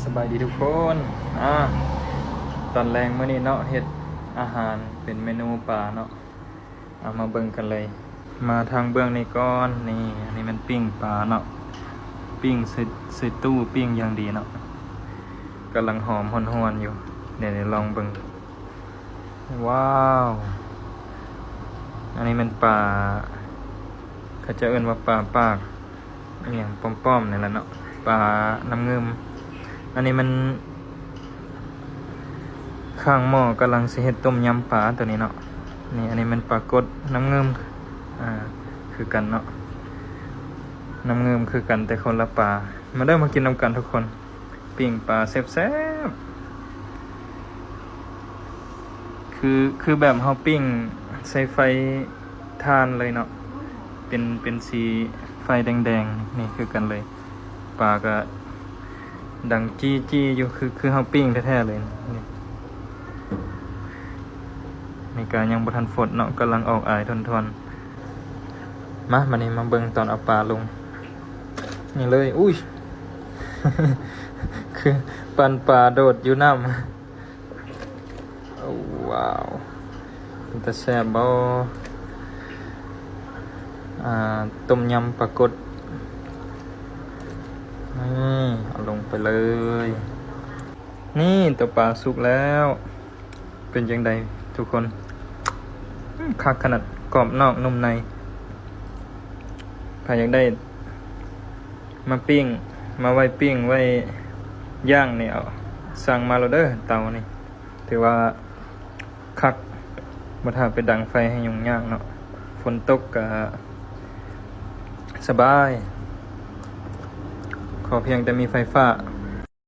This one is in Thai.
สบายดีทุกคนตอนแรงมื้อนี้เนาะเฮ็ดอาหารเป็นเมนูปลาเนาะเอามาเบิ่งกันเลยมาทางเบื้องนี้ก่อนนี่อันนี้มันปิ้งปลาเนาะปิ้งใส่ตู้ปิ้งอย่างดีเนาะกำลังหอมหวนๆอยู่เดี๋ยวลองเบิ่งว้าวอันนี้มันปลาเขาจะเอิ้นว่าปลาปากอหย่างป้อมๆนี่แหละเนาะปลาน้ำเงิมอันนี้มันข้างหม้อกำลังสิเฮ็ดต้มยำปลาตัวนี้เนาะนี่อันนี้มันปลากดน้ำเงิมคือกันเนาะน้ำเงิมคือกันแต่คนละปลามาได้มากินน้ำกันทุกคนปิ้งปลาแซ่บๆคือแบบเฮาปิ้งใส่ไฟทานเลยเนาะเป็นสีไฟแดงๆนี่คือกันเลยปลาก็ดังจี้อยู่คือเฮาปิ้งแท้ๆเลยนี่การยังบ่ทันฝดเนาะกำลังออกอายทนๆมานี่มาเบิ่งตอนเอาปลาลงนี่เลยอุ้ย คือปันปลาโดดอยู่น้ำว้าวมันจะแซ่บบ่ต้มยำปลากดนี่เอาลงไปเลยนี่ตัวปลาสุกแล้วเป็นยังไงทุกคนคักขนาดกรอบนอกนุ่มในใครอยากได้มาปิ้งมาไว้ปิ้งไว้ย่างนี่เอาสั่งมาโลเดอร์เตานี่ถือว่าคักบ่ถ้าไปดังไฟให้ยุ่งยากเนาะฝนตกก็สบายขอเพียงแต่มีไฟฟ้า